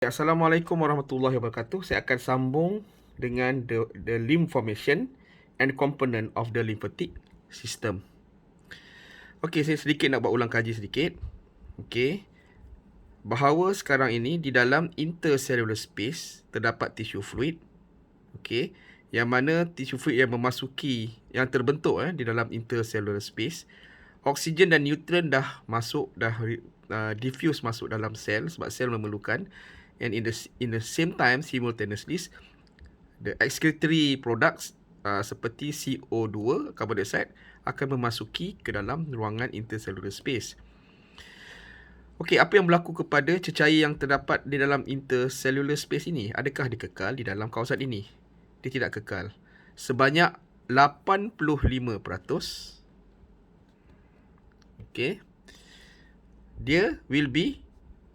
Assalamualaikum warahmatullahi wabarakatuh. Saya akan sambung dengan the limb formation and component of the lymphatic system. Okey, saya sedikit nak buat ulang kaji sedikit. Okey. Bahawa sekarang ini di dalam intercellular space terdapat tissue fluid. Okey. Yang mana tissue fluid yang yang terbentuk di dalam intercellular space, oksigen dan nutrien dah masuk, diffuse masuk dalam sel sebab sel memerlukan. And in the same time, simultaneously, the excretory products seperti CO2, carbon dioxide, akan memasuki ke dalam ruangan intercellular space. Okey, apa yang berlaku kepada cecair yang terdapat di dalam intercellular space ini? Adakah dia kekal di dalam kawasan ini? Dia tidak kekal. Sebanyak 85%. Okey. Dia will be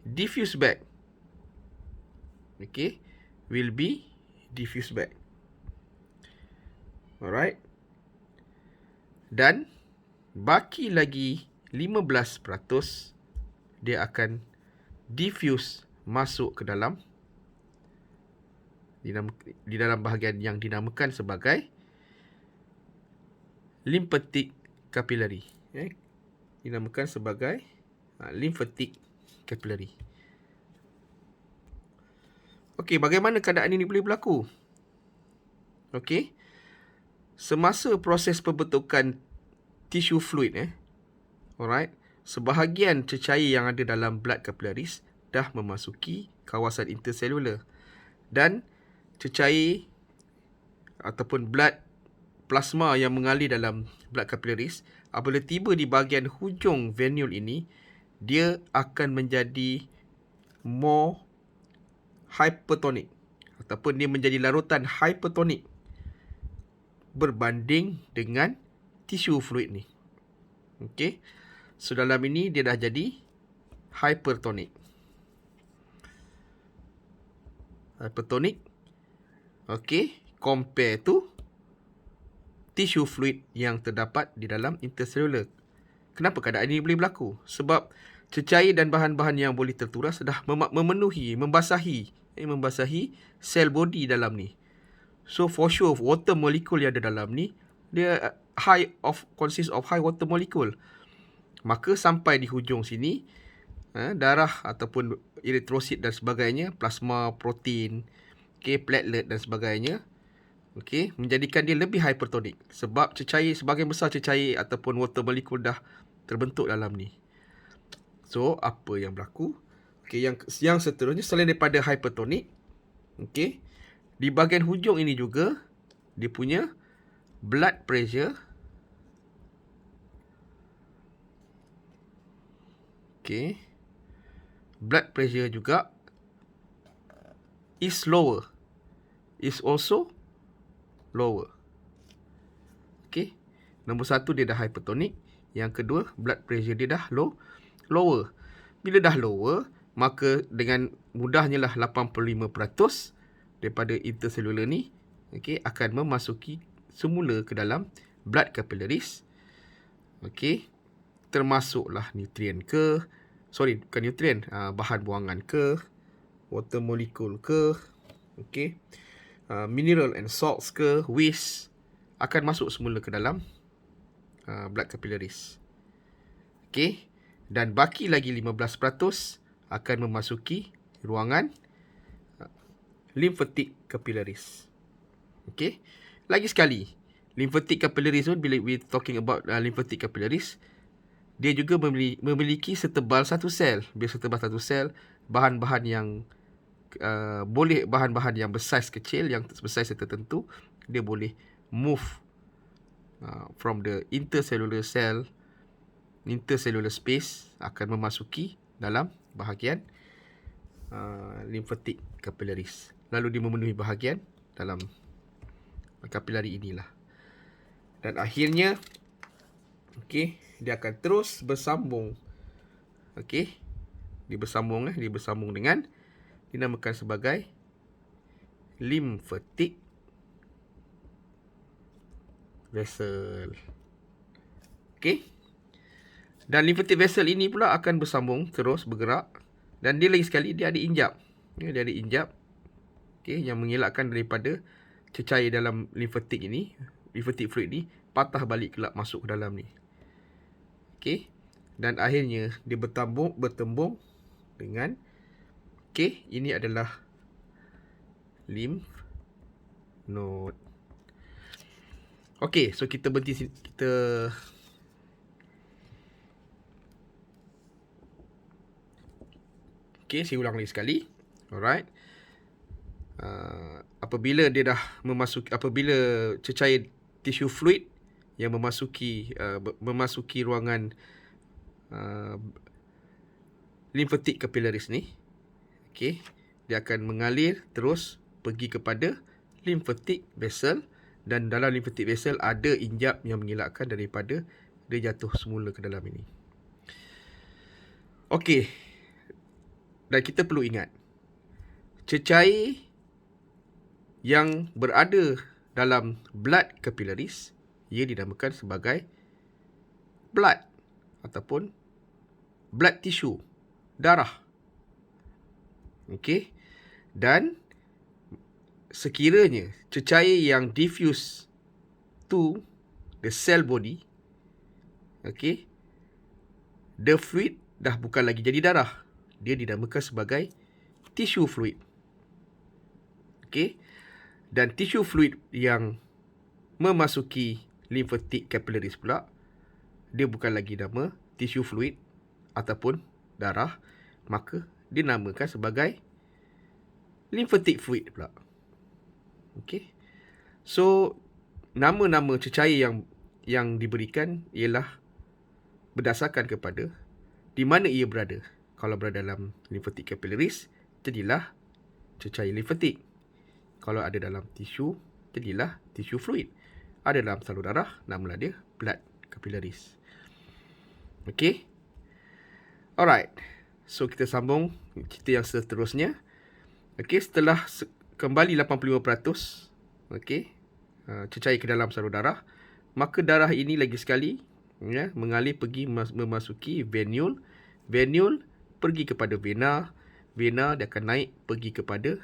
diffused back. Okay, will be diffused back. Alright. Dan baki lagi 15% dia akan diffuse masuk ke dalam di dalam bahagian yang dinamakan sebagai lymphatic capillary. Dinamakan sebagai lymphatic capillary. Okey, bagaimana keadaan ini boleh berlaku? Okey. Semasa proses pembentukan tissue fluid, alright, sebahagian cecair yang ada dalam blood capillaries dah memasuki kawasan intercellular. Dan cecair ataupun blood plasma yang mengalir dalam blood capillaries, apabila tiba di bahagian hujung venule ini, dia akan menjadi more hypertonic ataupun dia menjadi larutan hypertonic berbanding dengan tisu fluid ni. Okey. So dalam ini dia dah jadi hypertonic. Hypertonic. Okey, compare to tissue fluid yang terdapat di dalam intercellular. Kenapa keadaan ini boleh berlaku? Sebab cecair dan bahan-bahan yang boleh terturas dah membasahi sel body dalam ni. So for sure water molecule yang ada dalam ni dia consist of high water molecule. Maka sampai di hujung sini darah ataupun eritrosit dan sebagainya, plasma, protein, platelet dan sebagainya, menjadikan dia lebih hypertonic sebab sebahagian besar cecair ataupun water molecule dah terbentuk dalam ni. So apa yang berlaku? Yang seterusnya, selain daripada hypertonic, di bahagian hujung ini juga dia punya blood pressure blood pressure juga is lower. Is also lower. Nombor satu dia dah hypertonic. Yang kedua, blood pressure dia dah lower. Bila dah lower, maka dengan mudahnya lah 85% daripada intercellular ni akan memasuki semula ke dalam blood capillaries. Termasuklah nutrien ke, bukan nutrien, bahan buangan ke, water molecule ke, mineral and salts ke, waste akan masuk semula ke dalam blood capillaries. Dan baki lagi 15% akan memasuki ruangan lymphatic capillaries. Lagi sekali, lymphatic capillaries tu, bila we talking about lymphatic capillaries, dia juga memiliki setebal satu sel. Bila setebal satu sel, bahan-bahan yang bahan-bahan yang bersaiz kecil, yang bersaiz tertentu, dia boleh move from the intercellular space akan memasuki dalam bahagian lymphatic capillaries. Lalu dia memenuhi bahagian dalam kapilari inilah. Dan akhirnya dia akan terus bersambung. Dia bersambung dengan dinamakan sebagai lymphatic vessel. Dan lymphatic vessel ini pula akan bersambung, terus bergerak, dan dia lagi sekali dia ada injap. dari injap, yang mengelakkan daripada cecair dalam limfatik ini, limfatik fluid ni patah balik kelak masuk ke dalam ni. Dan akhirnya dia bertembung dengan ini adalah lymph node. So kita berhenti sini. Saya ulang lagi sekali. Alright. Apabila cecair tisu fluid yang memasuki ruangan limfatik capillaris ni, dia akan mengalir terus pergi kepada limfatik vessel, dan dalam limfatik vessel ada injap yang mengelakkan daripada dia jatuh semula ke dalam ini. Dan kita perlu ingat, cecair yang berada dalam blood capillaris, ia dinamakan sebagai blood ataupun blood tissue, darah. Dan sekiranya cecair yang diffuse to the cell body, the fluid dah bukan lagi jadi darah, dia dinamakan sebagai tissue fluid. Dan tissue fluid yang memasuki limfatik capillaris pula, dia bukan lagi nama tissue fluid ataupun darah, maka dinamakan sebagai lymphatic fluid pula. So nama-nama cecair yang diberikan ialah berdasarkan kepada di mana ia berada. Kalau berada dalam limfatik capillaris, jadilah cecair limfatik. Kalau ada dalam tisu, jadilah tisu fluid. Ada dalam salur darah, namalah dia blood capillaris. Alright. So kita sambung cerita yang seterusnya. Setelah kembali 85%, cecair ke dalam salur darah, maka darah ini lagi sekali mengalir pergi memasuki venule. Venule pergi kepada vena. Vena dia akan naik pergi kepada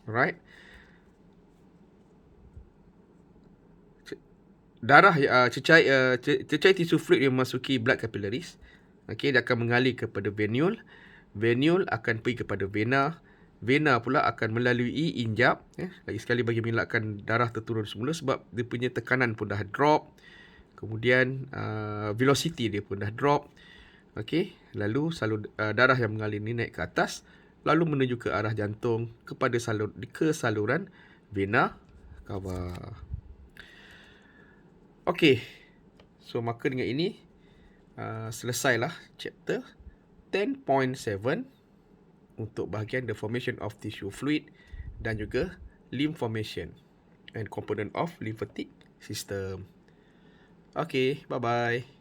alright. Cecair tisu fluid yang memasuki blood capillaris, dia akan mengalir kepada venule. Venule akan pergi kepada vena. Vena pula akan melalui injap, lagi sekali bagi mengelakkan darah terturun semula, sebab dia punya tekanan pun dah drop. Kemudian velocity dia pun dah drop. Lalu salur darah yang mengalir ni naik ke atas, lalu menuju ke arah jantung kepada saluran vena cava. So maka dengan ini selesailah chapter 10.7 untuk bahagian the formation of tissue fluid dan juga lymph formation and component of lymphatic system. Bye-bye.